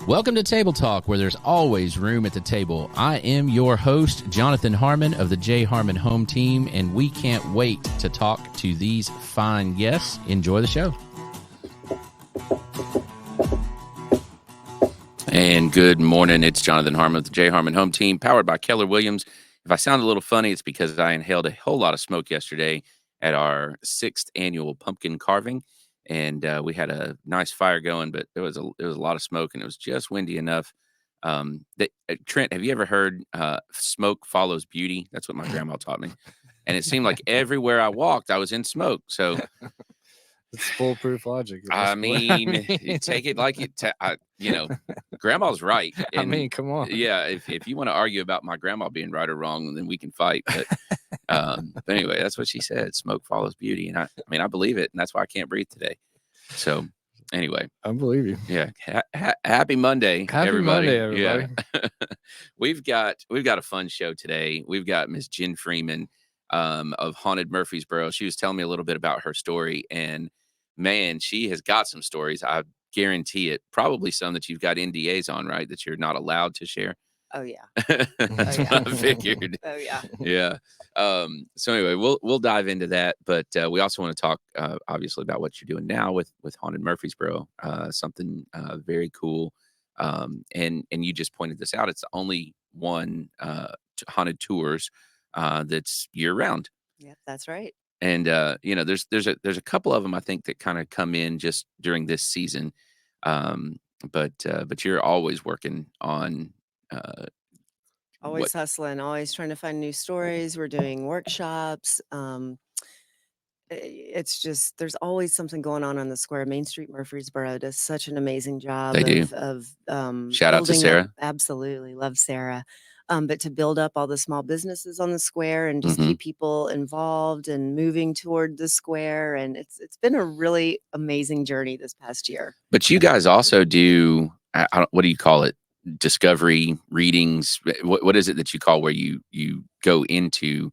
Welcome to Table Talk, where there's always room at the table. I am your host, Jonathan Harmon of the J. Harmon Home Team, and we can't wait to talk to these fine guests. Enjoy the show. And good morning. It's Jonathan Harmon of the J. Harmon Home Team, powered by Keller Williams. If I sound a little funny, it's because I inhaled a whole lot of smoke yesterday at our 6th annual pumpkin carving. And we had a nice fire going, but there was a lot of smoke, and it was just windy enough. Trent, have you ever heard smoke follows beauty? That's what my grandma taught me. And it seemed like everywhere I walked, I was in smoke. So it's foolproof logic. I mean, take it like it. Grandma's right. And, I mean, come on. Yeah, if you want to argue about my grandma being right or wrong, then we can fight. But anyway, that's what she said. Smoke follows beauty, and I believe it, and that's why I can't breathe today. So anyway, I believe you. Yeah, happy Monday, everybody. Yeah. we've got a fun show today. We've got Miss Jen Freeman of Haunted Murfreesboro. She was telling me a little bit about her story, and man, she has got some stories. I guarantee it. Probably some that you've got NDAs on, right? That you're not allowed to share. Oh yeah. That's what I figured. Oh yeah. Yeah. So anyway, we'll dive into that, but we also want to talk obviously about what you're doing now with Haunted Murfreesboro. Something very cool. And you just pointed this out. It's the only one haunted tours that's year round. Yep, that's right. And there's a couple of them I think that kind of come in just during this season. But you're always working on always hustling, always trying to find new stories. We're doing workshops. It's just there's always something going on the square. Main Street Murfreesboro does such an amazing job. They do. Shout out to Sarah. Absolutely love Sarah. But to build up all the small businesses on the square and just keep people involved and moving toward the square. And it's been a really amazing journey this past year. But you guys also do, what do you call it? Discovery readings. What is it that you call where you go into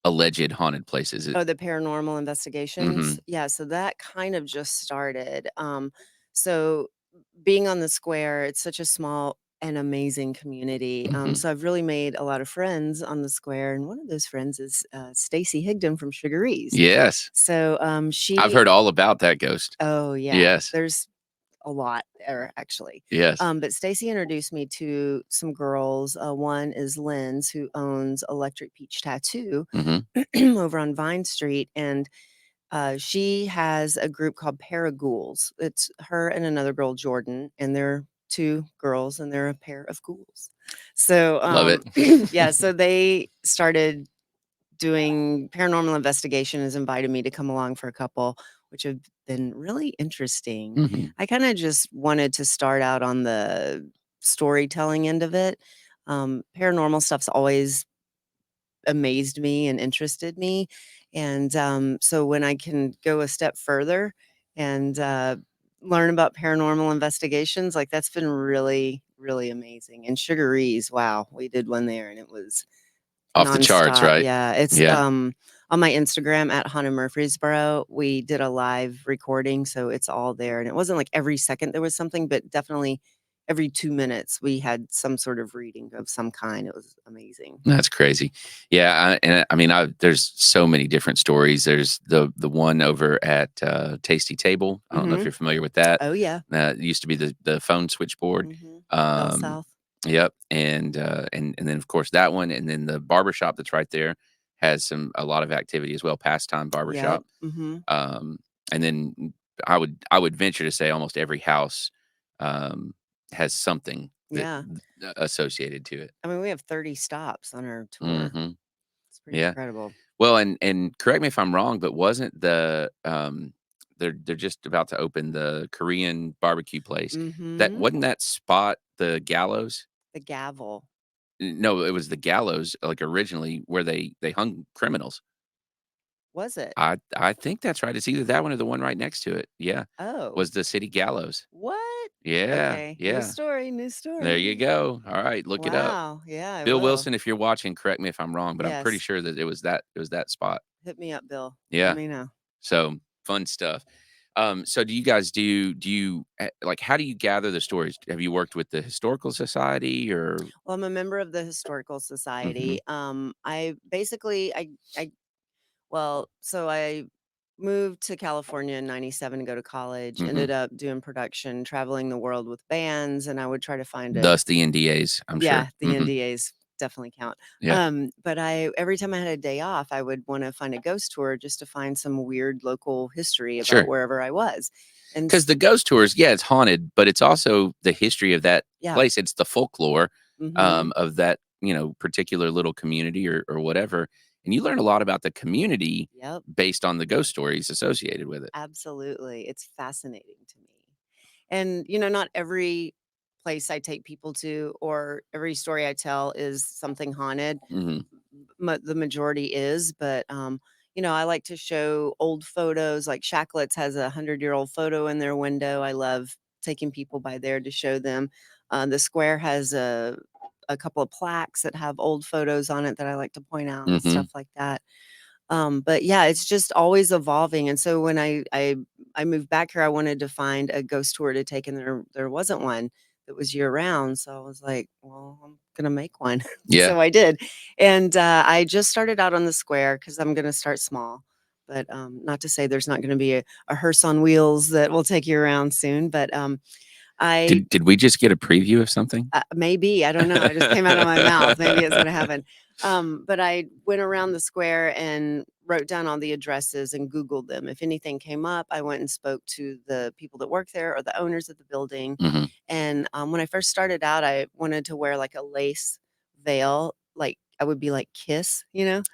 alleged haunted places? The paranormal investigations. Yeah. So that kind of just started. So being on the square, it's such a small and amazing community. So I've really made a lot of friends on the square, and one of those friends is Stacy Higdon from Shivers. Yes. So I've heard all about that ghost. Oh yeah. Yes. There's a lot there actually. Yes. But Stacy introduced me to some girls. One is Lynn's, who owns Electric Peach Tattoo over on Vine Street, and she has a group called Paraghouls. It's her and another girl, Jordan, and they're 2 girls, and they're a pair of ghouls. So love it. Yeah, so they started doing paranormal investigation, has invited me to come along for a couple, which have been really interesting. I kind of just wanted to start out on the storytelling end of it. Paranormal stuff's always amazed me and interested me. And so when I can go a step further and learn about paranormal investigations, like that's been really, really amazing. And Sugarese, wow, we did one there and it was off the charts, right? Yeah. It's on my Instagram at Haunted Murfreesboro. We did a live recording, so it's all there. And it wasn't like every second there was something, but definitely every 2 minutes we had some sort of reading of some kind. It was amazing. That's crazy. Yeah. There's so many different stories. There's the one over at Tasty Table. I don't know if you're familiar with that. Oh yeah. It used to be the phone switchboard. South. Yep. And then of course that one, and then the barbershop that's right there has a lot of activity as well. Pastime Barbershop. Yep. And then I would venture to say almost every house has something associated to it. I mean, we have 30 stops on our tour. It's pretty incredible. Well, and correct me if I'm wrong, but wasn't the they're just about to open the Korean barbecue place. That wasn't that spot the gallows? The gavel. No, it was the gallows, like originally where they hung criminals. Was it? I think that's right. It's either that one or the one right next to it. Yeah. Oh. Was the city gallows. What? Yeah. Okay. Yeah. New story. There you go. All right. Look it up. Wow. Yeah. Bill Wilson, if you're watching, correct me if I'm wrong, but Yes. I'm pretty sure that it was that spot. Hit me up, Bill. Yeah. Let me know. So fun stuff. So do you guys like, how do you gather the stories? Have you worked with the historical society or? Well, I'm a member of the Historical Mhm, Society. I basically I well, so I moved to California in 97 to go to college, mhm. ended up doing production, traveling the world with bands, and I would try to find a Thus the NDAs, I'm yeah, sure. the Mhm. NDAs definitely count. Yeah. But I every time I had a day off, I would want to find a ghost tour just to find some weird local history about Sure. wherever I was. And 'Cause the ghost tours, yeah, it's haunted, but it's also the history of that yeah. place. It's the folklore, Mhm. of that, particular little community or whatever, and you learn a lot about the community Yep. based on the ghost stories associated with it. Absolutely. It's fascinating to me. And, not every place I take people to or every story I tell is something haunted. Mhm, The majority is, but, I like to show old photos. Like Shacklett's has a 100-year-old photo in their window. I love taking people by there to show them. The square has a couple of plaques that have old photos on it that I like to point out and mhm. stuff like that. But yeah, it's just always evolving. And so when I moved back here, I wanted to find a ghost tour to take, and there wasn't one that was year round. So I was like, well, I'm gonna make one. Yeah. So I did, and I just started out on the square because I'm gonna start small. But not to say there's not going to be a hearse on wheels that will take you around soon. But I Did we just get a preview of something? maybe, I don't know, it just came out of my mouth, maybe it's gonna happen. But I went around the square and wrote down all the addresses and Googled them. If anything came up, I went and spoke to the people that work there or the owners of the building. Mhm. And, when I first started out, I wanted to wear, like, a lace veil, like, I would be like Kiss,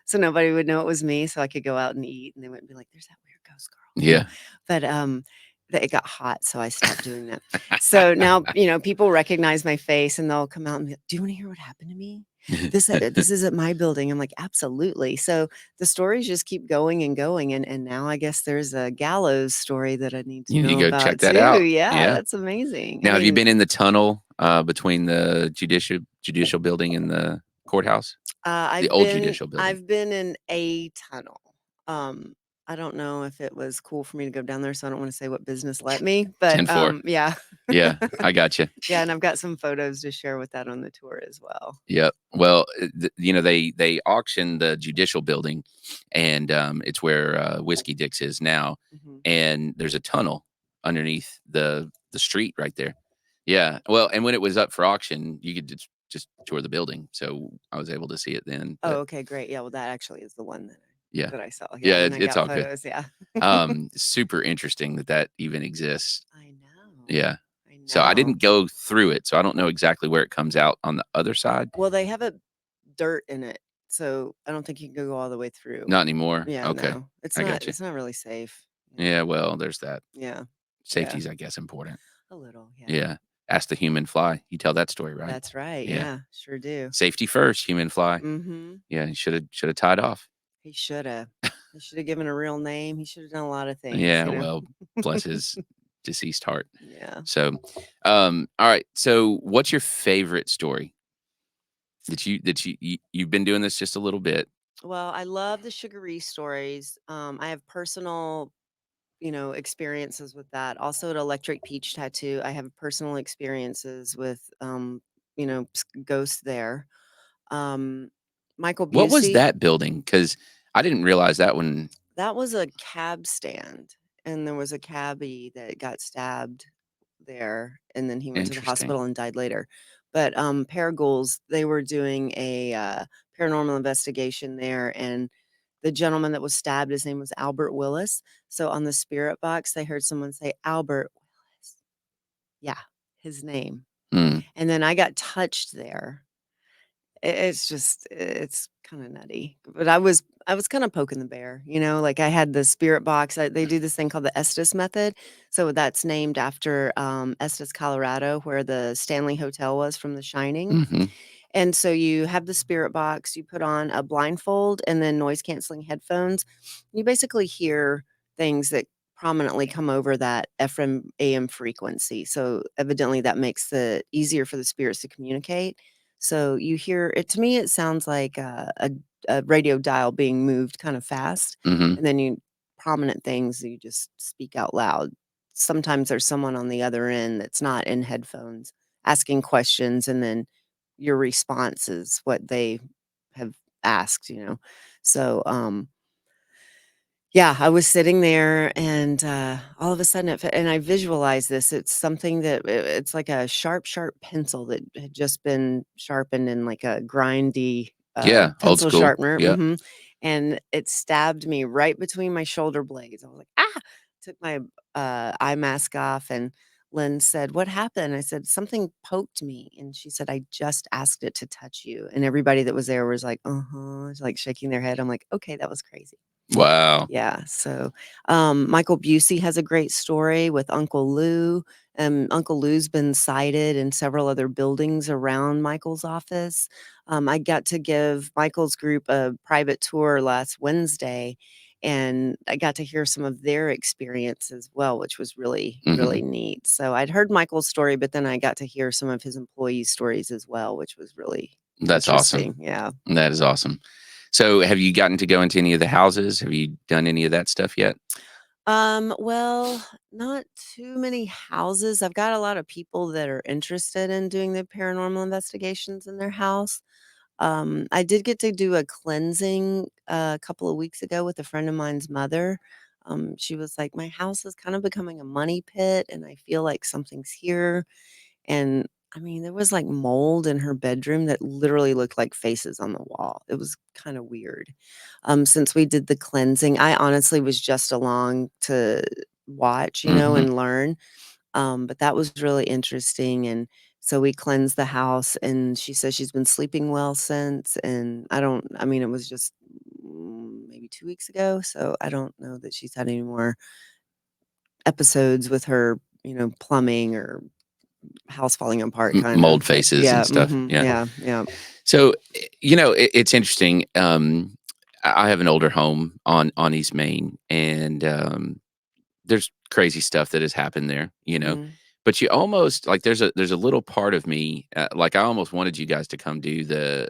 so nobody would know it was me, so I could go out and eat, and they wouldn't be like, "There's that weird ghost girl," Yeah. But, it got hot, so I stopped doing that. So now, people recognize my face and they'll come out and be like, "Do you wanna hear what happened to me? This is at my building." I'm like, "Absolutely." So the stories just keep going and going, and now I guess there's a gallows story that I need to You need to know go check about that too. out. Yeah, Yeah. that's amazing. I Now have you mean, been in the tunnel, between the judicial building and the courthouse? The old judicial building. I've been in a tunnel. Um, I don't know if it was cool for me to go down there, so I don't wanna say what business let me, but, 10-4. yeah. Yeah, I gotcha. Yeah, and I've got some photos to share with that on the tour as well. Yep. Well, they auctioned the judicial building, and, it's where, Whiskey Dick's is now, Mhm. and there's a tunnel underneath the street right there. Yeah. Well, and when it was up for auction, you could just tour the building, so I was able to see it then, Oh, but okay, great. Yeah, well, that actually is the one that yeah. I saw, yeah, Yeah, and I it's got all good. photos, yeah. Super interesting that that even exists. I know, Yeah. I So I know. didn't go through it, so I don't know exactly where it comes out on the other side. Well, they have a dirt in it, so I don't think you can go all the way through. Not anymore. Yeah, Okay. no, I got you. it's not really safe, Yeah, well, there's that. Yeah, yeah, Safety's, I guess, important. a little, yeah. Yeah. Ask the human fly. You tell that story, right? That's right, Yeah. yeah, sure do. Safety first, human fly. Mhm. Yeah, you shoulda tied off. He shoulda. He shoulda given a real name, he shoulda done a lot of things, Yeah, well, bless his deceased heart. Yeah. So, all right. So what's your favorite story you've been doing this just a little bit? Well, I love the sugary stories. I have personal, experiences with that. Also, at Electric Peach Tattoo, I have personal experiences with, ghosts there. Um, Michael What was Busey, that building? Because I didn't realize that one. that was a cab stand, and there was a cabbie that got stabbed there, and then he went to the Interesting. hospital and died later. But, Paragould, they were doing a, paranormal investigation there, and the gentleman that was stabbed, his name was Albert Willis. So on the spirit box, they heard someone say, "Albert Willis." Yeah, his name. Hmm. And then I got touched there. It's kinda nutty, but I was kinda poking the bear, like, I had the spirit box, they do this thing called the Estes method, so that's named after, Estes, Colorado, where the Stanley Hotel was from The Shining, Mhm. and so you have the spirit box, you put on a blindfold and then noise canceling headphones. You basically hear things that prominently come over that FM AM frequency. So evidently that makes it easier for the spirits to communicate. So you hear it, to me it sounds like a radio dial being moved kind of fast, Mhm. and then you prominent things you just speak out loud. Sometimes there's someone on the other end that's not in headphones asking questions, and then your response is what they have asked, you know? So, yeah, I was sitting there and, all of a sudden and I visualize this, it's something that it's like a sharp, sharp pencil that had just been sharpened in like a grindy, Yeah, old pencil school. sharpener, Yep. and it stabbed me right between my shoulder blades. I was like, "Ah!" Took my, eye mask off, and Lynn said, "What happened?" I said, "Something poked me," and she said, "I just asked it to touch you," and everybody that was there was like, "Uh-huh," like shaking their head. I'm like, "Okay, that was crazy." Wow. Yeah, so, Michael Busey has a great story with Uncle Lou. Uncle Lou's been sighted in several other buildings around Michael's office. I got to give Michael's group a private tour last Wednesday, and I got to hear some of their experience as well, which was really, really Mhm. neat. So I'd heard Michael's story, but then I got to hear some of his employees' stories as well, which was really That's interesting. awesome. Yeah. That is awesome. So, have you gotten to go into any of the houses? Have you done any of that stuff yet? Well, not too many houses. I've got a lot of people that are interested in doing the paranormal investigations in their house. I did get to do a cleansing a couple of weeks ago with a friend of mine's mother. She was like, "My house is kind of becoming a money pit, and I feel like something's here." And I mean, there was like mold in her bedroom that literally looked like faces on the wall. It was kind of weird. Since we did the cleansing, I honestly was just along to watch, Mhm. and learn. But that was really interesting. And so we cleansed the house, and she says she's been sleeping well since. And I mean, it was just maybe 2 weeks ago. So I don't know that she's had any more episodes with her, plumbing or house falling apart kind Mold of, but faces yeah, and stuff. Yeah. yeah, yeah. So, it's interesting. I have an older home on East Main, and there's crazy stuff that has happened there. Mhm, But you almost like there's a little part of me, like I almost wanted you guys to come do the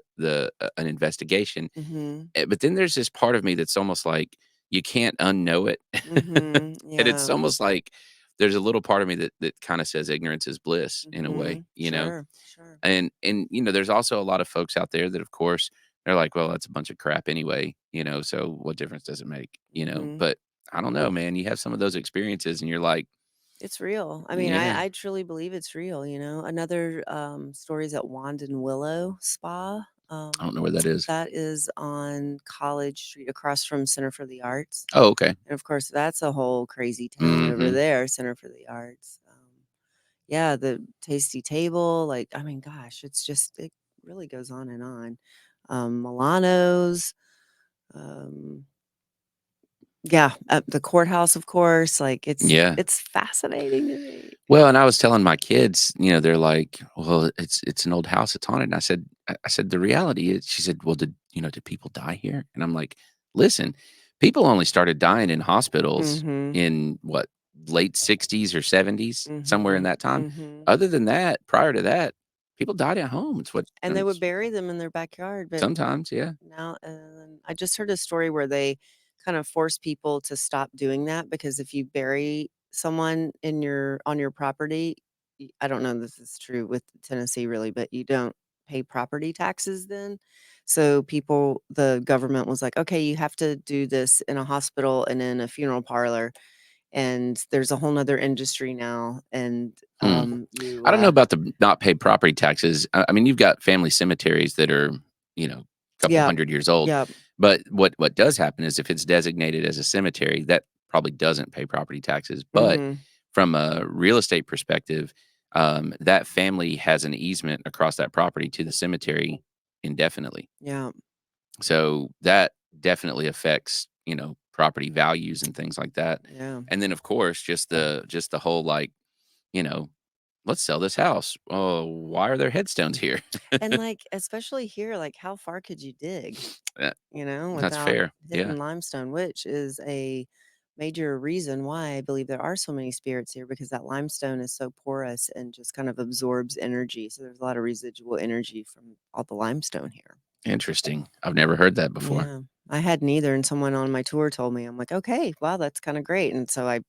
an investigation. mhm, But then there's this part of me that's almost like you can't unknow it. mhm, And it's yeah, almost like there's a little part of me that kind of says ignorance is bliss in a way, mhm, sure, sure, and there's also a lot of folks out there that of course they're like, well, that's a bunch of crap anyway, so what difference does it make? mhm. But I don't know, man. You have some of those experiences and you're like, It's real. I mean, yeah, I truly believe it's real, Another, story is at Wand and Willow Spa. I don't know where that is. That is on College Street across from Center for the Arts, Oh, okay. and of course, that's a whole crazy town over Hmm. there, Center for the Arts. Yeah, the tasty table, like, I mean, gosh, it really goes on and on. Milano's, um, yeah, the courthouse, of course, like, Yeah. it's fascinating to me. Well, and I was telling my kids, they're like, "Well, it's an old house, it's haunted." And I said, "The reality is," she said, "Well, did people die here?" And I'm like, "Listen, people only started dying in hospitals Mhm, in what, late 60s or 70s, somewhere in mhm, that time. mhm. Other than that, prior to that, people died at home. It's what And they would bury them in their backyard, but sometimes, yeah. now I just heard a story where they kind of force people to stop doing that because if you bury someone on your property, I don't know if this is true with Tennessee really, but you don't pay property taxes then. So the government was like, okay, you have to do this in a hospital and in a funeral parlor, and there's a whole nother industry now, and Hmm. you I don't know about the not paid property taxes. I mean, you've got family cemeteries that are, a couple yeah, 100 years old. yeah, But what does happen is if it's designated as a cemetery, that probably doesn't pay property taxes. But mhm, from a real estate perspective, that family has an easement across that property to the cemetery indefinitely. yeah, So that definitely affects, property values and things like that. yeah. And then of course, just the whole like, you know, let's sell this house. Oh, why are there headstones here? And, like, especially here, like, how far could you dig, Yeah, that's without fair. Yeah. hitting limestone, which is a major reason why I believe there are so many spirits here because that limestone is so porous and just kind of absorbs energy. So there's a lot of residual energy from all the limestone here. Interesting. I've never heard that before. Yeah. I hadn't either, and someone on my tour told me. I'm like, "Okay, wow, that's kinda great," and so I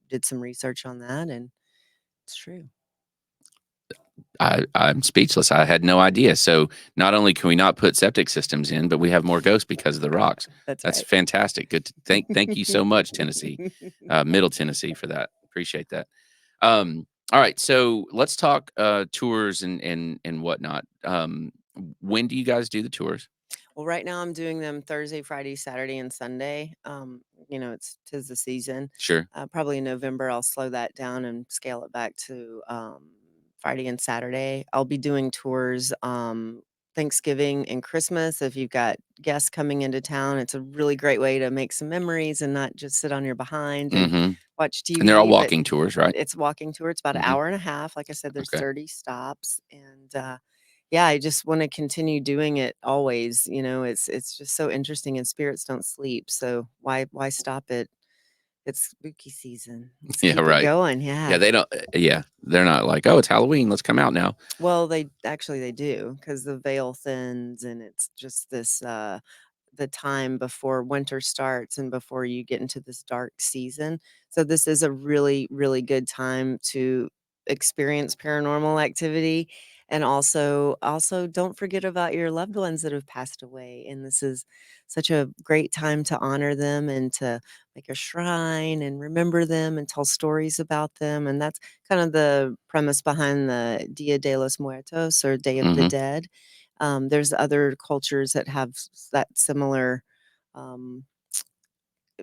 did some research on that, and it's true. I'm speechless. I had no idea. So not only can we not put septic systems in, but we have more ghosts because of the rocks. That's That's right. fantastic. Good. Thank you so much, Tennessee, Middle Tennessee, for that. Appreciate that. All right, so let's talk tours and whatnot. When do you guys do the tours? Well, right now I'm doing them Thursday, Friday, Saturday, and Sunday. It's 'tis the season. Sure. Probably in November, I'll slow that down and scale it back to Friday and Saturday. I'll be doing tours Thanksgiving and Christmas. If you've got guests coming into town, it's a really great way to make some memories and not just sit on your behind and Mm-hmm. watch And they're all TV. But walking tours, right? it's walking tour. It's about an Mm-hmm. hour and a half. Like I said, there's Okay. 30 stops, and yeah, I just want to continue doing it always. It's just so interesting, and spirits don't sleep. So why stop it? It's spooky season. Let's Yeah. keep it Right. going. Yeah. Yeah. They don't. Yeah. They're not like, oh, it's Halloween. Let's come out now. Well, they do, because the veil thins, and it's just this the time before winter starts and before you get into this dark season. So this is a really, really good time to experience paranormal activity. And also don't forget about your loved ones that have passed away. And this is such a great time to honor them and to make a shrine and remember them and tell stories about them. And that's kind of the premise behind the Dia de los Muertos, or Day of the Mm-hmm. Dead. There's other cultures that have that similar um,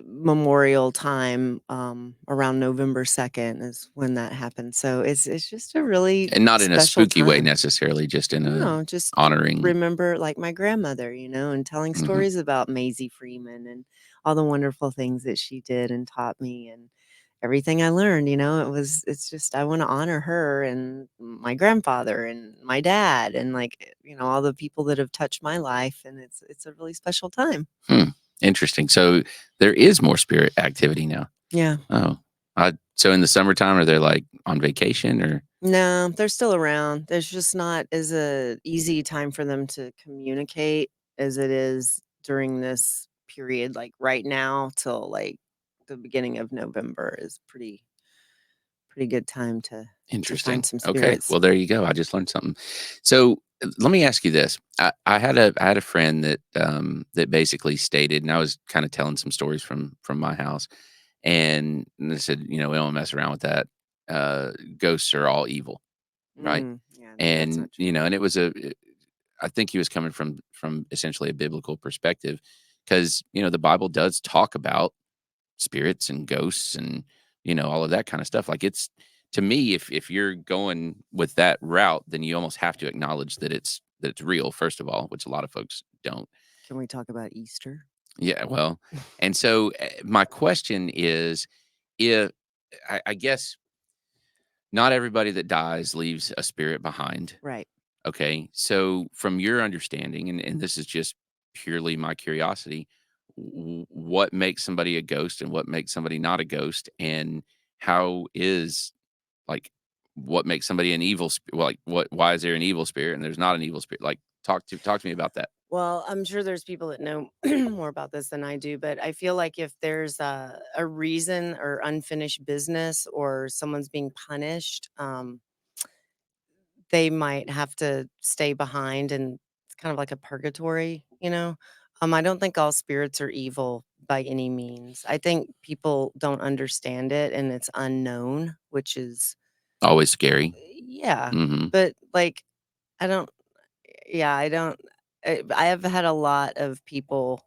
memorial time. Around November 2nd is when that happens. So it's just a really And not in a special spooky way time. necessarily, just in a No, just honoring. remember, like, my grandmother, and telling Mhm. stories about Maisie Freeman and all the wonderful things that she did and taught me, and everything I learned. It's just, I want to honor her and my grandfather and my dad and, like, all the people that have touched my life, and it's a really special time. Hmm, interesting. So there is more spirit activity now. Yeah. Oh, so in the summertime, are they like on vacation or? No, they're still around. There's just not as a easy time for them to communicate as it is during this period. Like right now till like the beginning of November is pretty good time to Interesting. find some Okay, spirits. well there you go. I just learned something. So let me ask you this: I had a friend that basically stated, and I was kind of telling some stories from my house, and they said, we don't mess around with that. Ghosts are all evil, right? Yeah, no, that's And not true. and it was I think he was coming from essentially a biblical perspective, because the Bible does talk about spirits and ghosts and all of that kind of stuff. Like, it's, to me, if you're going with that route, then you almost have to acknowledge that it's real, first of all, which a lot of folks don't. Can we talk about Easter? Yeah, well, and so my question is, if I guess not everybody that dies leaves a spirit behind. Right. Okay. So, from your understanding, and this is just purely my curiosity, what makes somebody a ghost and what makes somebody not a ghost? And how is, like, what makes somebody an evil spirit? Like, why is there an evil spirit and there's not an evil spirit? Like, talk to me about that. Well, I'm sure there's people that know more about this than I do, but I feel like if there's a reason or unfinished business or someone's being punished, they might have to stay behind, and it's kind of like a purgatory. I don't think all spirits are evil by any means. I think people don't understand it and it's unknown, which is, Always scary. yeah. Hmm. But like, I don't, yeah, I don't, I have had a lot of people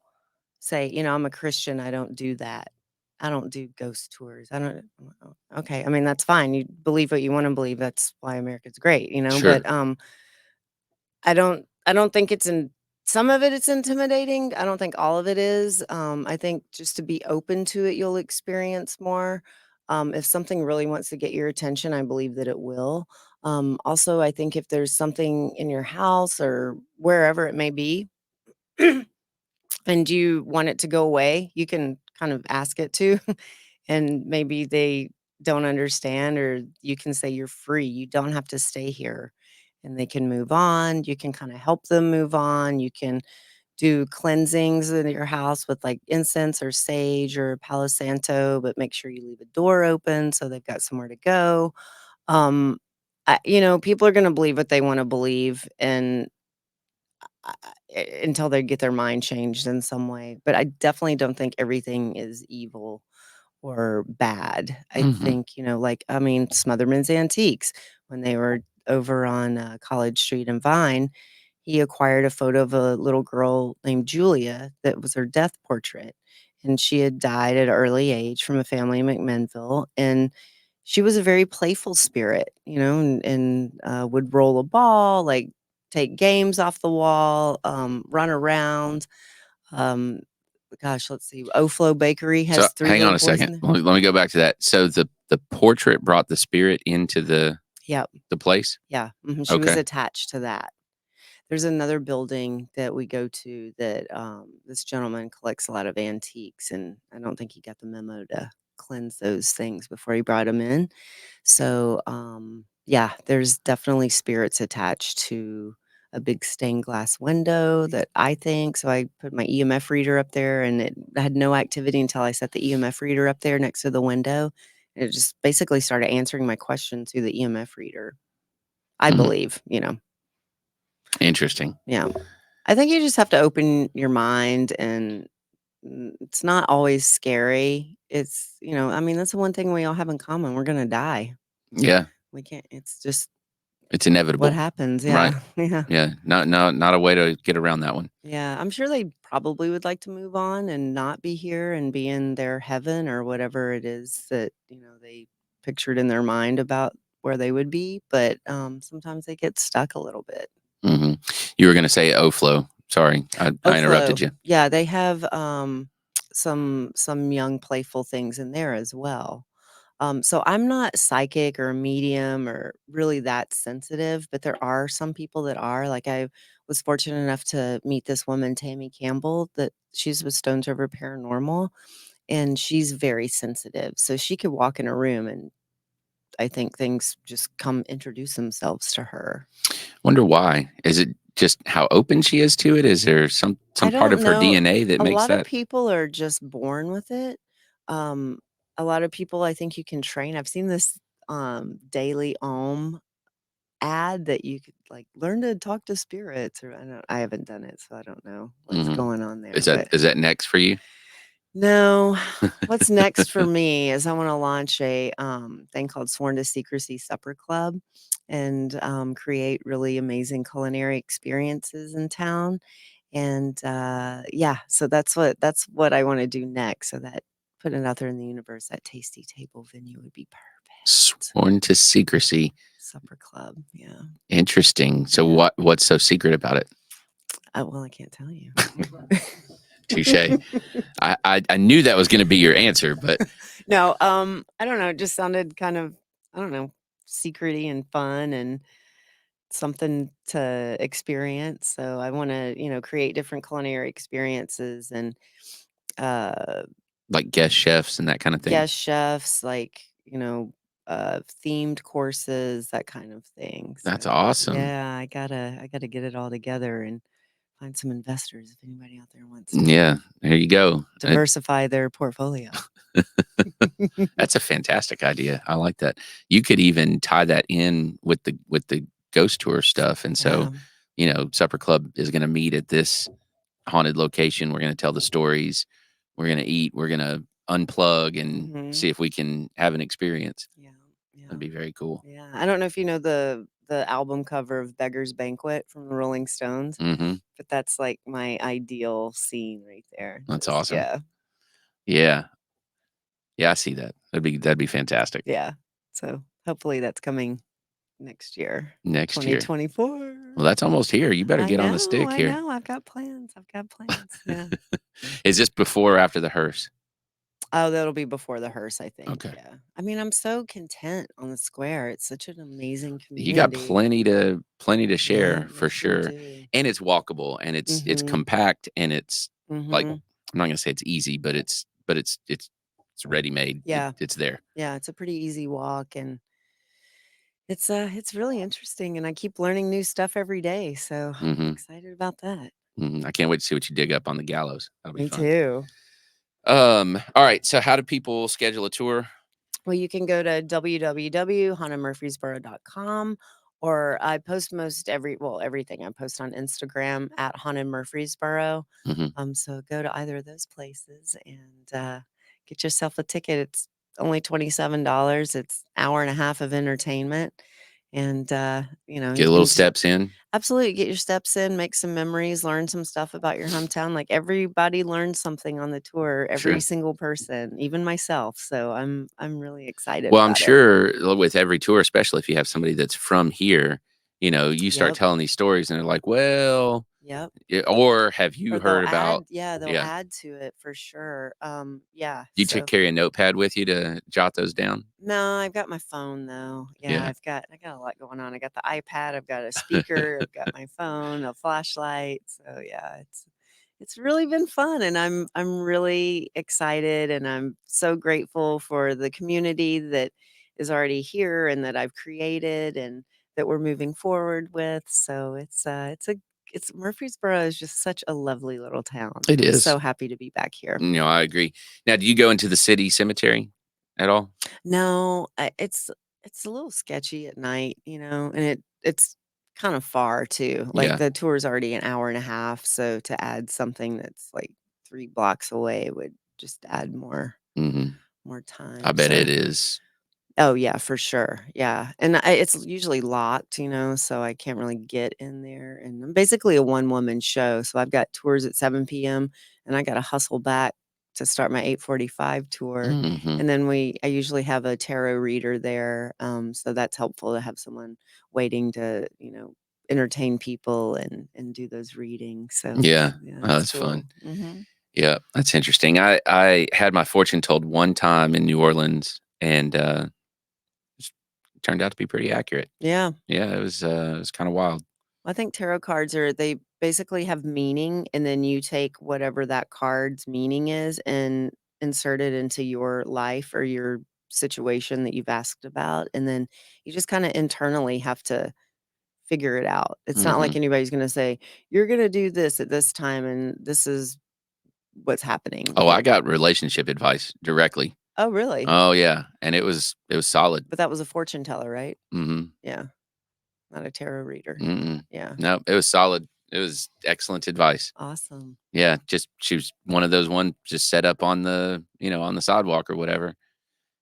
say, I'm a Christian, I don't do that. I don't do ghost tours. I don't. Okay, I mean that's fine. You believe what you want to believe. That's why America's great. Sure. But I don't think it's in some of it's intimidating. I don't think all of it is. I think just to be open to it, you'll experience more. If something really wants to get your attention, I believe that it will. Also, I think if there's something in your house or wherever it may be, and you want it to go away, you can kind of ask it to, and maybe they don't understand, or you can say you're free. You don't have to stay here, and they can move on. You can kind of help them move on. You can do cleansings in your house with like incense or sage or Palo Santo, but make sure you leave a door open so they've got somewhere to go. Um, people are going to believe what they want to believe, and until they get their mind changed in some way. But I definitely don't think everything is evil or bad. I Mhm. think, like, I mean, Smotherman's Antiques, when they were over on College Street and Vine, he acquired a photo of a little girl named Julia that was her death portrait. And she had died at an early age from a family in McMinnville. And she was a very playful spirit, and would roll a ball, like take games off the wall, run around. Um, Gosh, let's see. Oflo Bakery So has 3 hang on little a boys second. in there. Let me go back to that. So the portrait brought the spirit into Yep. the place? Yeah. She was Okay. attached to that. There's another building that we go to that this gentleman collects a lot of antiques, and I don't think he got the memo to cleanse those things before he brought them in. So, yeah, there's definitely spirits attached to a big stained glass window that I think. So I put my EMF reader up there, and it had no activity until I set the EMF reader up there next to the window. And it just basically started answering my question through the EMF reader. I Mhm. believe. Interesting. Yeah. I think you just have to open your mind, and it's not always scary. I mean, that's the one thing we all have in common. We're going to die. Yeah. We can't, it's just It's what inevitable, happens. right? Yeah. Yeah. Yeah. Not a way to get around that one. Yeah. I'm sure they probably would like to move on and not be here and be in their heaven or whatever it is that, they pictured in their mind about where they would be. But sometimes they get stuck a little bit. Mhm. You were gonna say Oflo. Sorry, I interrupted Oflo, you. yeah, they have, some young playful things in there as well. So I'm not psychic or medium or really that sensitive, but there are some people that are. Like, I was fortunate enough to meet this woman, Tammy Campbell, that she's with Stones River Paranormal, and she's very sensitive. So she could walk in a room, and I think things just come introduce themselves to her. Wonder why? Is it just how open she is to it? Is there some I part don't of her know. DNA that A makes lot of that? people are just born with it. Um, a lot of people I think you can train. I've seen this daily ad that you could like learn to talk to spirits, or I haven't done it, so I don't know what's Mhm. going on there. Is that But is that next for you? no, what's next for me is I want to launch a thing called Sworn to Secrecy Supper Club, and create really amazing culinary experiences in town. And yeah, so that's what I want to do next. So that putting it out there in the universe, that tasty table venue would be perfect. Sworn to secrecy. Supper club, yeah, Interesting. So yeah. what's so secret about it? Well, I can't tell you. Touche. I knew that was gonna be your answer, but No, I don't know. It just sounded kind of, I don't know, secrety and fun and something to experience. So I want to, create different culinary experiences and uh like guest chefs and that kind of thing. guest chefs, like, themed courses, that kind of thing. That's So awesome. yeah, I gotta get it all together and find some investors if anybody out there wants Yeah, to there you go. diversify their portfolio. That's a fantastic idea. I like that. You could even tie that in with the ghost tour stuff, and so, Yeah. supper club is gonna meet at this haunted location. We're gonna tell the stories. We're gonna eat. We're gonna unplug and Hmm. see if we can have an experience. Yeah. That'd Yeah. be very cool. Yeah. I don't know if you know the album cover of Beggar's Banquet from the Rolling Stones, Mhm. but that's like my ideal scene right there. That's Just awesome. yeah. Yeah. Yeah, I see that. That'd be fantastic. Yeah. So hopefully that's coming next year, Next year. 2024. Well, that's almost here. You better I get on the know, stick I here. know. I've got plans. I've got plans. Yeah. Is this before or after the hearse? Oh, that'll be before the hearse, I think. Okay. Yeah. I mean, I'm so content on the square. It's such an amazing You got community. plenty to Yeah, share I for sure sure, do. and it's walkable, and it's Mhm. compact, and it's like, Mhm. I'm not gonna say it's easy, but it's ready made. Yeah. It's there. Yeah, it's a pretty easy walk, and it's really interesting, and I keep learning new stuff every day, so I'm Mhm. excited about that. I can't wait to see what you dig up on the gallows. That'll be Me fun. too. All right. So how do people schedule a tour? Well, you can go to www.hauntedmurfreesboro.com, or I post everything I post on Instagram at Haunted Murfreesboro. Mm-hmm. So go to either of those places and get yourself a ticket. It's only $27. It's an hour and a half of entertainment. And, you Get a little steps in. Absolutely. Get your steps in, make some memories, learn some stuff about your hometown. Like everybody learns something on the tour, every Sure. single person, even myself. So I'm really excited Well, I'm about it. sure with every tour, especially if you have somebody that's from here, you start Yep. telling these stories and they're like, well, Yep. or have you Or they'll heard about, they'll add to it for sure. Yeah. do you carry a notepad with you to jot those down? No, I've got my phone though. Yeah, Yeah. I got a lot going on. I got the iPad, I've got a speaker, I've got my phone, a flashlight. So yeah, it's really been fun, and I'm really excited, and I'm so grateful for the community that is already here and that I've created and that we're moving forward with. So it's Murfreesboro is just such a lovely little town. It I'm is. so happy to be back here. I agree. Now, do you go into the city cemetery at all? No, it's a little sketchy at night, and it's kind of far too. Like Yeah. the tour's already an hour and a half, so to add something that's like 3 blocks away would just add more Mm-hmm. more time. I bet So it is. oh yeah, for sure. Yeah. And it's usually locked, so I can't really get in there. And I'm basically a one woman show. So I've got tours at 7 p.m. and I got to hustle back to start my 8:45 tour. Mm-hmm. And then I usually have a tarot reader there. So that's helpful to have someone waiting to, entertain people and do those readings. So Yeah. yeah, Oh, that's that's cool. fun. Mm-hmm. Yeah, that's interesting. I had my fortune told one time in New Orleans, and it turned out to be pretty accurate. Yeah. Yeah, it was kind of wild. I think tarot cards they basically have meaning, and then you take whatever that card's meaning is and insert it into your life or your situation that you've asked about. And then you just kind of internally have to figure it out. It's not Mm-hmm. like anybody's going to say, you're going to do this at this time, and this is what's happening. Oh, I got relationship advice directly. Oh, really? Oh yeah, and it was solid. But that was a fortune teller, right? Mm-hmm. Yeah. Not a tarot reader. Mm-mm. Yeah. No, it was solid. It was excellent advice. Awesome. Yeah, she was one of those just set up on the on the sidewalk or whatever,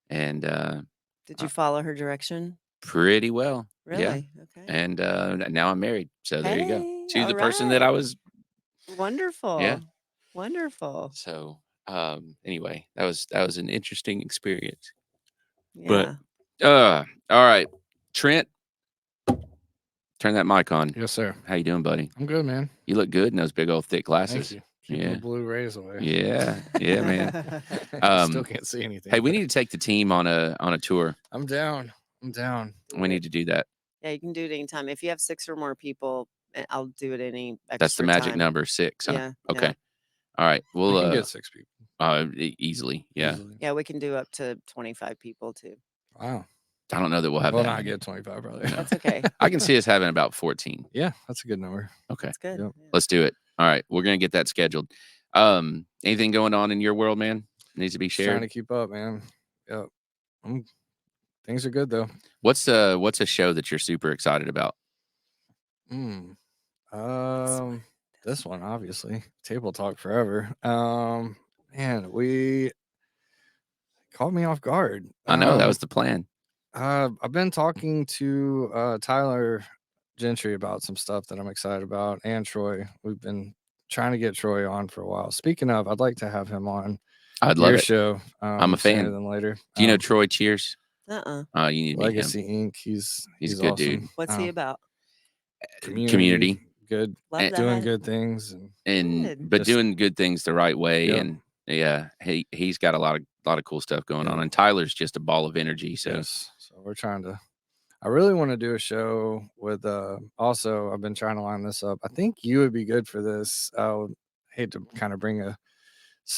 and Did you follow her direction? pretty well. Yeah, Really? Okay. and now I'm married. So there you go. Hey, To the person that I was. wonderful. Yeah. Wonderful. So anyway, that was an interesting experience. But Yeah. all right, Trent, turn that mic on. Yes, sir. How you doing, buddy? I'm good, man. You look good in those big old thick glasses. Thank you. Keeping the blue rays away. Yeah, yeah, man. Still can't see anything. Hey, we need to take the team on a tour. I'm down. We need to do that. Yeah, you can do it anytime. If you have 6 or more people, I'll do it any extra That's the magic time. number, 6, huh? Yeah. Okay. Yeah. All right. We'll We can get 6 people. easily. Yeah. Easily. Yeah, we can do up to 25 people too. Wow. I don't know that we'll have Well, that not many. get 25 probably. That's okay. I can see us having about 14. Yeah, that's a good number. Okay. That's good. Yep. Yeah. Let's do it. All right. We're going to get that scheduled. Anything going on in your world, man? Needs to be Just trying shared. to keep up, man. Yep. Things are good though. What's a show that you're super excited about? This one obviously. Table Talk Forever. Man, we caught me off guard. I know that was the plan. I've been talking to Tyler Gentry about some stuff that I'm excited about, and Troy. We've been trying to get Troy on for a while. Speaking of, I'd like to have him on I'd love your it. show. I'm a sooner fan. than later. Do you know Troy Cheers? Uh-uh. You need to meet him. Legacy Inc. He's a good awesome. dude. What's he about? Community. Good. Love Doing that. good things Good. But doing good things the right way. Yep. And yeah, he's got a lot of cool stuff going on. And Tyler's just a ball of energy. So yes. So we're trying to. I really want to do a show with. Also, I've been trying to line this up. I think you would be good for this. I would hate to kind of bring a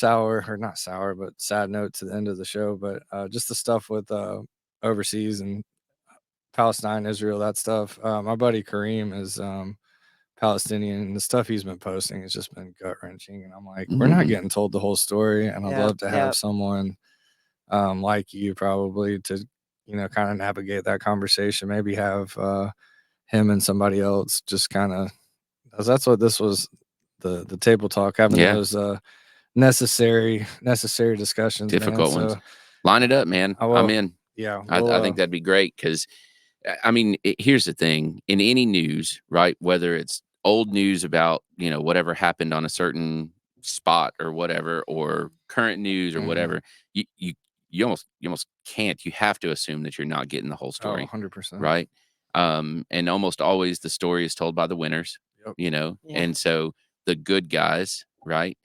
not sour, but sad note to the end of the show. But just the stuff with overseas and Palestine, Israel, that stuff. My buddy Kareem is Palestinian. The stuff he's been posting has just been gut wrenching, and I'm like, we're not getting told the whole story. And I'd love to have someone like you probably to, kind of navigate that conversation. Maybe have him and somebody else just kind of, because that's what this was, the table talk, having those necessary discussions, difficult man. ones. So line it up, man. I'm in. Yeah, I think that'd be great because, I mean, here's the thing: in any news, right? Whether it's old news about whatever happened on a certain spot or whatever, or current news or whatever, you almost can't. You have to assume that you're not getting the whole story, 100%, right? And almost always the story is told by the winners, and so the good guys, right?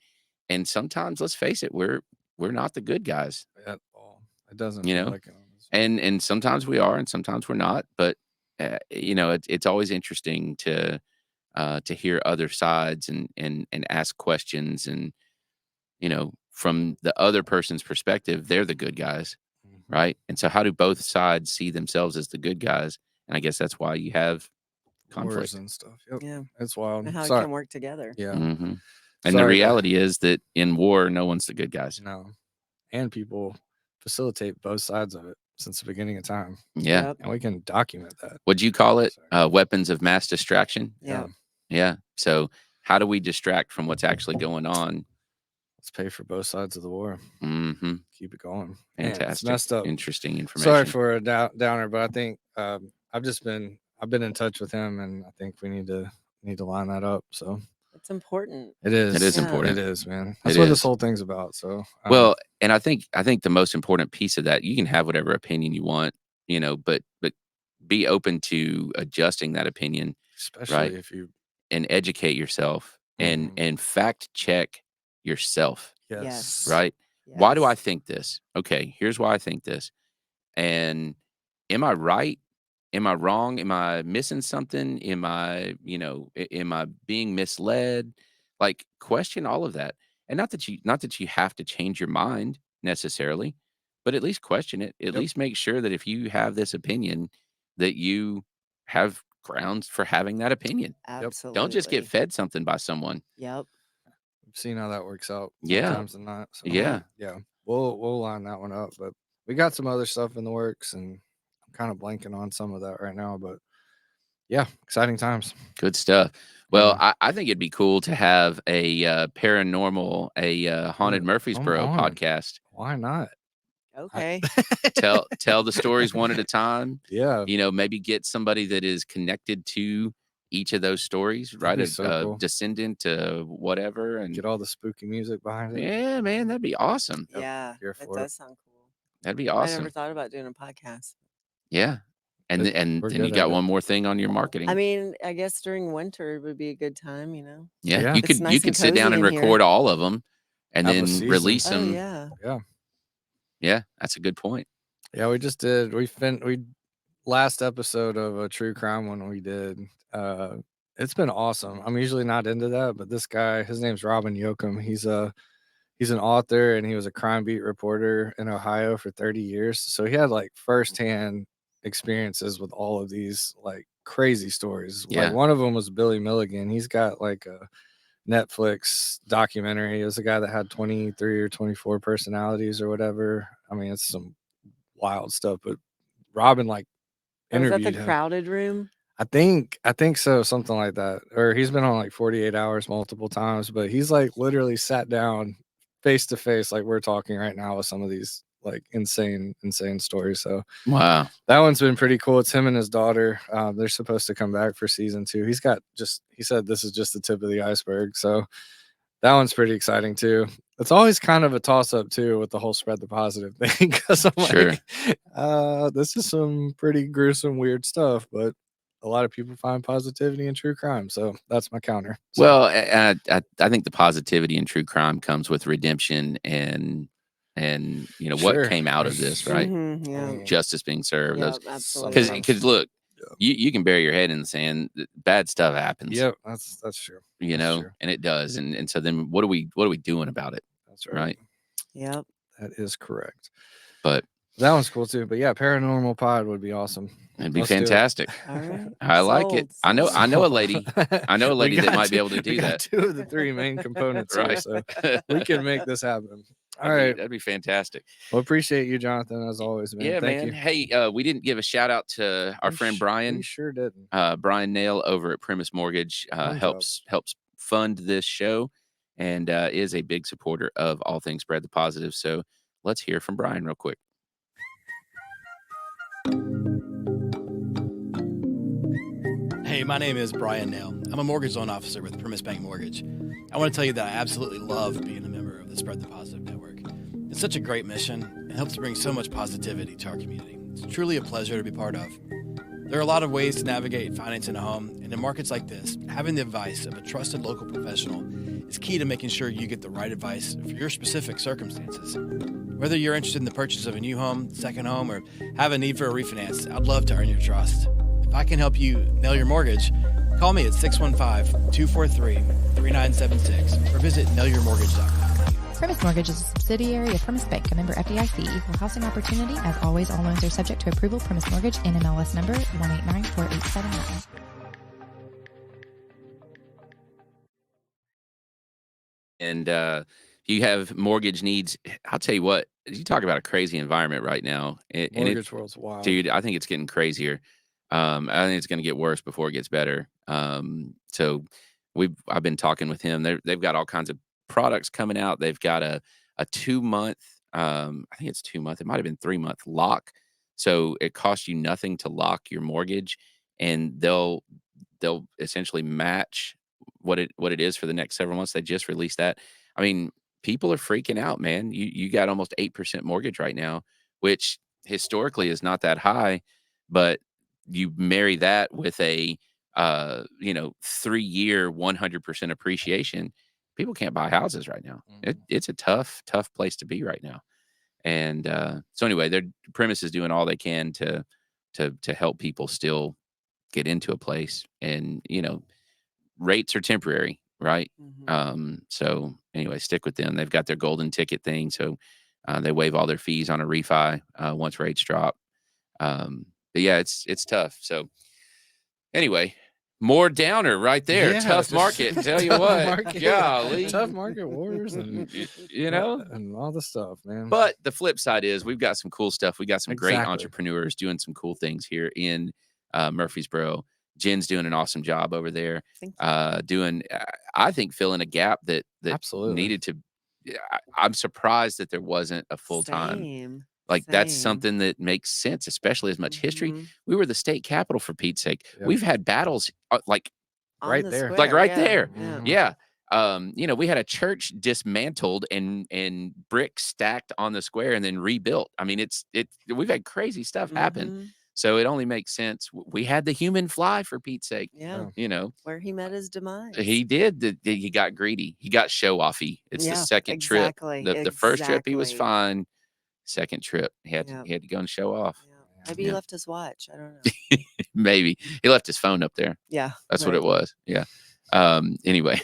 And sometimes, let's face it, we're not the good guys at all. It doesn't feel like it. and sometimes we are, and sometimes we're not. But it's always interesting to hear other sides and ask questions, and from the other person's perspective, they're the good guys, right? And so, how do both sides see themselves as the good guys? And I guess that's why you have conflict Wars and stuff. Yep. Yeah, it's wild. And how it can work together. Yeah. And the reality is that in war, no one's the good guys. No. And people facilitate both sides of it since the beginning of time. Yeah. And we can document that. Would you call it weapons of mass distraction? Yeah. Yeah. So how do we distract from what's actually going on? Let's pay for both sides of the war. Keep it going. Fantastic. Man, it's messed up. Interesting information. Sorry for a downer, but I think I've been in touch with him, and I think we need to line that up. So it's important. It is. It is important. It is, man. That's what this whole thing's about. So well, and I think the most important piece of that, you can have whatever opinion you want, but be open to adjusting that opinion, especially if you and educate yourself and fact check yourself. Yes. Right? Yes. Why do I think this? Okay, here's why I think this. And am I right? Am I wrong? Am I missing something? Am I being misled? Like, question all of that. And not that you have to change your mind necessarily, but at least question it. At least make sure that if you have this opinion, that you have grounds for having that opinion. Absolutely. Don't just get fed something by someone. Yep. We've seen how that works out Yeah. sometimes and not. So, Yeah. Yeah. We'll line that one up. But we got some other stuff in the works, and I'm kind of blanking on some of that right now. But yeah, exciting times. Good stuff. Well, I think it'd be cool to have a paranormal, a Haunted Murfreesboro podcast. Why not? Okay. Tell the stories one at a time. Yeah. Maybe get somebody that is connected to each of those stories, right? Cool. Descendant to whatever, and get all the spooky music behind it. Yeah, man, that'd be awesome. Yeah, that does sound cool. That'd be awesome. I never thought about doing a podcast. Yeah. And then you got one more thing on your marketing. I mean, I guess during winter would be a good time, Yeah, you could sit down and record all of them, and then release them. Yeah, that's a good point. Yeah, we just did. We last episode of a true crime one we did. It's been awesome. I'm usually not into that, but this guy, his name's Robin Yoakum. He's an author, and he was a crime beat reporter in Ohio for 30 years. So he had like firsthand experiences with all of these like crazy stories. Yeah. Like one of them was Billy Milligan. He's got like a Netflix documentary. It was a guy that had 23 or 24 personalities or whatever. I mean, it's some wild stuff, but Robin like interviewed was that the crowded room? I think so, something like that. Or he's been on like 48 hours multiple times, but he's like literally sat down face to face like we're talking right now with some of these like insane stories. So wow, that one's been pretty cool. It's him and his daughter. They're supposed to come back for season 2. He said this is just the tip of the iceberg. So that one's pretty exciting too. It's always kind of a toss up too with the whole spread the positive thing, because I'm like, this is some pretty gruesome, weird stuff, but a lot of people find positivity in true crime. So that's my counter. So. Well, I think the positivity in true crime comes with redemption and what came out of this, right? Justice being served. Because look, you can bury your head in the sand. Bad stuff happens. Yep, that's true. True. And it does. And so then what are we doing about it? That's right. Yep, that is correct. But That one's cool too. But yeah, paranormal pod would be awesome. It'd be Let's do it. fantastic. All right. I like it. I know a lady. I know a We lady that got might be two- able to do we got that. 2 of the 3 main components here, Right. so we can make this happen. All That'd be- right. that'd be fantastic. Well, appreciate you, Jonathan, as always, man. Yeah, Thank man. you. Hey, we didn't give a shout out to our friend Brian. We sure didn't. Brian Nail over at Premise Mortgage helps fund this show and is a big supporter of all things Spread the Positive. So let's hear from Brian real quick. Hey, my name is Brian Nail. I'm a mortgage loan officer with Premise Bank Mortgage. I want to tell you that I absolutely love being a member of the Spread the Positive Network. It's such a great mission and helps bring so much positivity to our community. It's truly a pleasure to be part of. There are a lot of ways to navigate financing a home, and in markets like this, having the advice of a trusted local professional is key to making sure you get the right advice for your specific circumstances. Whether you're interested in the purchase of a new home, second home, or have a need for a refinance, I'd love to earn your trust. If I can help you nail your mortgage, call me at 615-243-3976 or visit nailyourmortgage.com. Premise Mortgage is a subsidiary of Premise Bank, a member FDIC, equal housing opportunity. As always, all loans are subject to approval. Premise Mortgage, NMLS number 1894879. And you have mortgage needs. I'll tell you what, you talk about a crazy environment right now. Mortgage world's wild. Dude, I think it's getting crazier. I think it's going to get worse before it gets better. So I've been talking with him. They've got all kinds of products coming out. They've got a 2-month, I think it's 2-month. It might have been 3-month lock. So it costs you nothing to lock your mortgage, and they'll essentially match what it is for the next several months. They just released that. I mean, people are freaking out, man. You got almost 8% mortgage right now, which historically is not that high, but you marry that with a 3-year 100% appreciation. People can't buy houses right now. It's a tough place to be right now. And so anyway, their Premise is doing all they can to help people still get into a place. And rates are temporary, right? So anyway, stick with them. They've got their golden ticket thing, so they waive all their fees on a refi once rates drop. But yeah, it's tough. So anyway, more downer right there. Yeah, tough market. Tell you what, golly, tough market wars and and all the stuff, man. But the flip side is we've got some cool stuff. We got some great Exactly. entrepreneurs doing some cool things here in Murfreesboro. Jen's doing an awesome job over there. I think filling a gap that Absolutely needed to. I'm surprised that there wasn't a full time. That's something that makes sense, especially as much history. We were the state capital, for Pete's sake. Yep. We've had battles right there. Yeah. We had a church dismantled and bricks stacked on the square and then rebuilt. I mean, we've had crazy stuff happen. So it only makes sense. We had the human fly, for Pete's sake. Yeah. Where he met his demise. He did. He got greedy. He got show-offy. It's the second trip. The first trip, he was fine. Second trip, he had to go and show off. Yeah. Maybe he left his watch. I don't know. Maybe he left his phone up there. Yeah, that's what it was. Yeah. Anyway,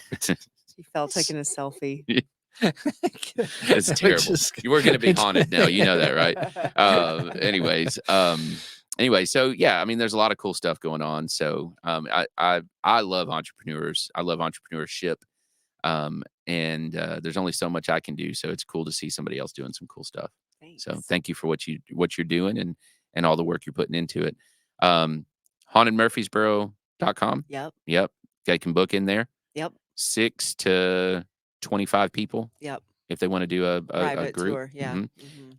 he fell taking a selfie. It's terrible. You were going to be haunted now. You know that, right? Anyway, so yeah, I mean, there's a lot of cool stuff going on. So I love entrepreneurs. I love entrepreneurship. And there's only so much I can do. So it's cool to see somebody else doing some cool stuff. Thanks. So thank you for what you're doing and all the work you're putting into it. HauntedMurfreesboro.com. Yep. They can book in there. Yep. 6 to 25 people. Yep. If they want to do a private group. tour. Yeah.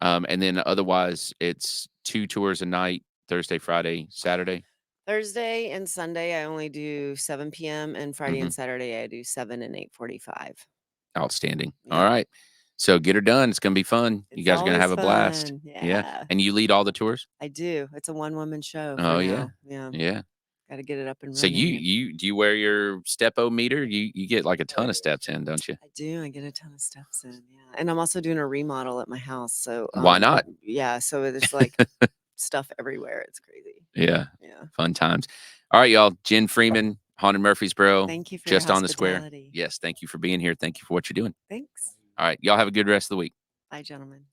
And then otherwise it's 2 tours a night, Thursday, Friday, Saturday. Thursday and Sunday, I only do 7 p.m. and Friday and Saturday, I do 7 and 8:45. Outstanding. Yeah. All right. So get her done. It's going to be fun. You guys are going to have a blast. Yeah. And you lead all the tours? I do. It's a one-woman show. Oh, yeah. Yeah. Got to get it up and running. So you do you wear your step-o-meter? You get like a ton of steps in, don't you? I do. I get a ton of steps in. Yeah. And I'm also doing a remodel at my house. So why not? Yeah. So there's like stuff everywhere. It's crazy. Yeah. Fun times. All right, y'all. Jen Freeman, Haunted Murfreesboro. Thank you for just your on the square. hospitality. Yes. Thank you for being here. Thank you for what you're doing. Thanks. All right. Y'all have a good rest of the week. Bye, gentlemen.